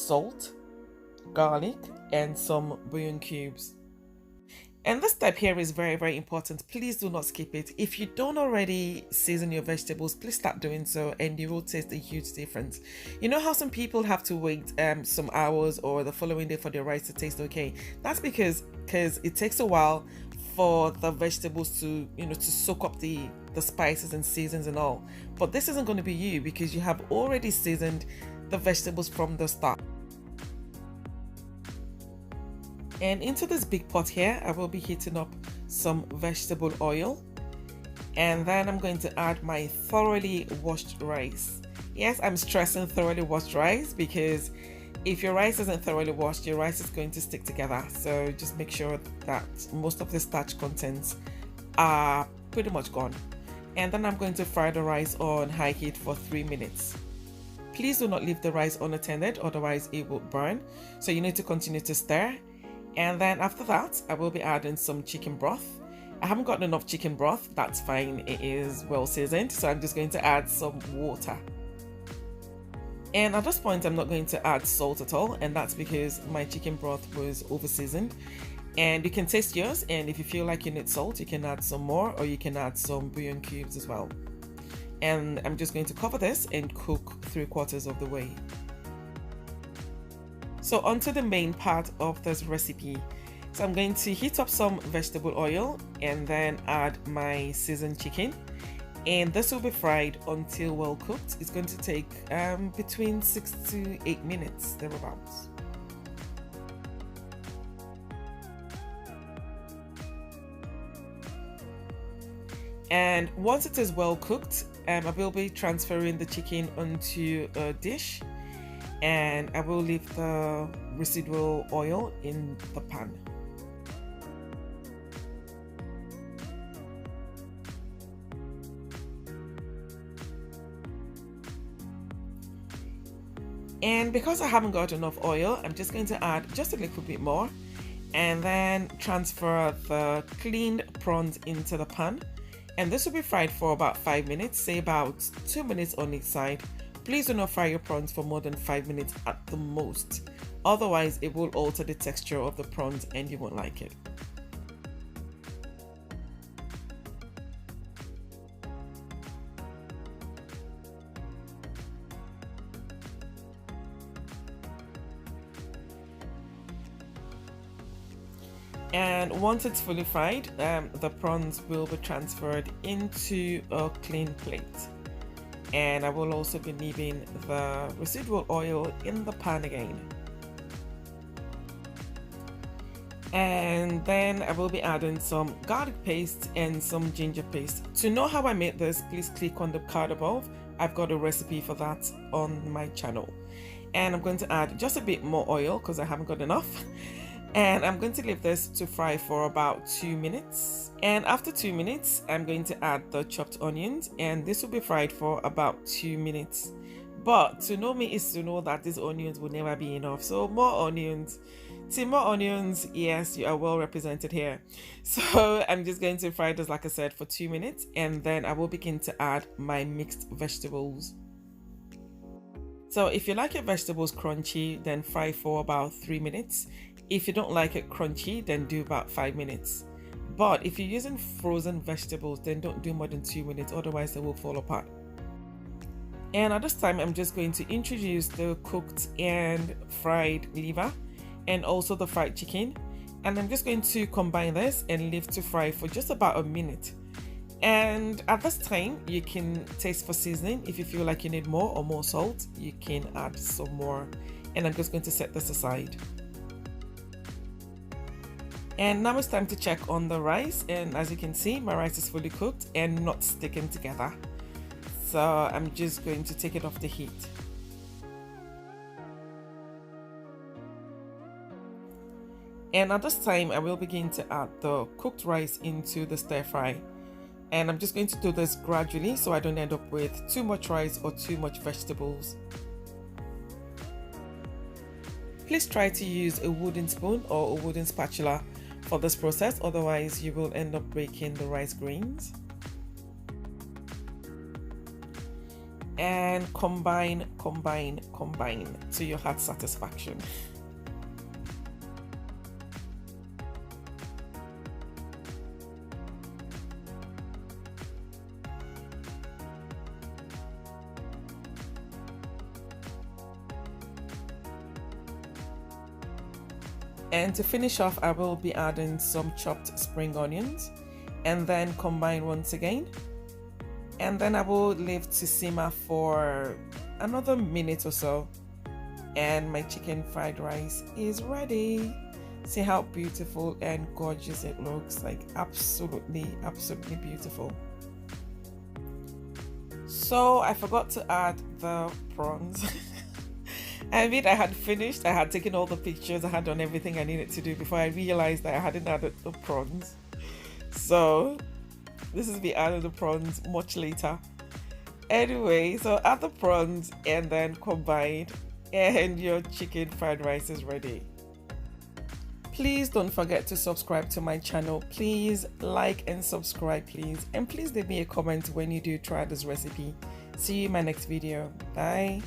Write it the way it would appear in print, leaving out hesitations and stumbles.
salt, garlic, and some bouillon cubes. And this step here is very, very important. Please do not skip it. If you don't already season your vegetables, please start doing so and you will taste a huge difference. You know how some people have to wait some hours or the following day for their rice to taste okay? That's because it takes a while for the vegetables to, to soak up the spices and seasons and all. But this isn't going to be you because you have already seasoned the vegetables from the start. And into this big pot here, I will be heating up some vegetable oil. And then I'm going to add my thoroughly washed rice. Yes, I'm stressing thoroughly washed rice because if your rice isn't thoroughly washed, your rice is going to stick together. So just make sure that most of the starch contents are pretty much gone. And then I'm going to fry the rice on high heat for 3 minutes. Please do not leave the rice unattended, otherwise it will burn. So you need to continue to stir. And then after that, I will be adding some chicken broth. I haven't got enough chicken broth, that's fine, it is well seasoned. So I'm just going to add some water. And at this point, I'm not going to add salt at all, and that's because my chicken broth was over seasoned. And you can taste yours, and if you feel like you need salt, you can add some more, or you can add some bouillon cubes as well. And I'm just going to cover this and cook 3/4 of the way. So onto the main part of this recipe. So I'm going to heat up some vegetable oil and then add my seasoned chicken. And this will be fried until well cooked. It's going to take between 6 to 8 minutes, thereabouts. And once it is well cooked, I will be transferring the chicken onto a dish. And I will leave the residual oil in the pan. And because I haven't got enough oil, I'm just going to add just a little bit more and then transfer the cleaned prawns into the pan. And this will be fried for about 5 minutes, say about 2 minutes on each side. Please do not fry your prawns for more than 5 minutes at the most. Otherwise, it will alter the texture of the prawns and you won't like it. And once it's fully fried, the prawns will be transferred into a clean plate. And I will also be leaving the residual oil in the pan again. And then I will be adding some garlic paste and some ginger paste. To know how I made this, please click on the card above. I've got a recipe for that on my channel. And I'm going to add just a bit more oil because I haven't got enough. And I'm going to leave this to fry for about 2 minutes. And after 2 minutes, I'm going to add the chopped onions, and this will be fried for about 2 minutes. But to know me is to know that these onions will never be enough. So more onions. See, more onions, yes, you are well represented here. So I'm just going to fry this, like I said, for 2 minutes, and then I will begin to add my mixed vegetables. So if you like your vegetables crunchy, then fry for about 3 minutes. If you don't like it crunchy, then do about 5 minutes. But if you're using frozen vegetables, then don't do more than 2 minutes, otherwise they will fall apart. And at this time, I'm just going to introduce the cooked and fried liver and also the fried chicken. And I'm just going to combine this and leave to fry for just about a minute. And at this time, you can taste for seasoning. If you feel like you need more or more salt, you can add some more. And I'm just going to set this aside. And now it's time to check on the rice, and as you can see, my rice is fully cooked and not sticking together. So I'm just going to take it off the heat. And at this time, I will begin to add the cooked rice into the stir fry. And I'm just going to do this gradually so I don't end up with too much rice or too much vegetables. Please try to use a wooden spoon or a wooden spatula for this process, otherwise you will end up breaking the rice grains. and combine to your heart's satisfaction. And to finish off, I will be adding some chopped spring onions and then combine once again. And then I will leave to simmer for another minute or so. And my chicken fried rice is ready. See how beautiful and gorgeous it looks, like absolutely beautiful. So I forgot to add the prawns. I mean, I had finished, I had taken all the pictures, I had done everything I needed to do before I realized that I hadn't added the prawns. So this is the added the prawns much later. Anyway, so add the prawns and then combine, and your chicken fried rice is ready. Please don't forget to subscribe to my channel. Please like and subscribe, please. And please leave me a comment when you do try this recipe. See you in my next video. Bye.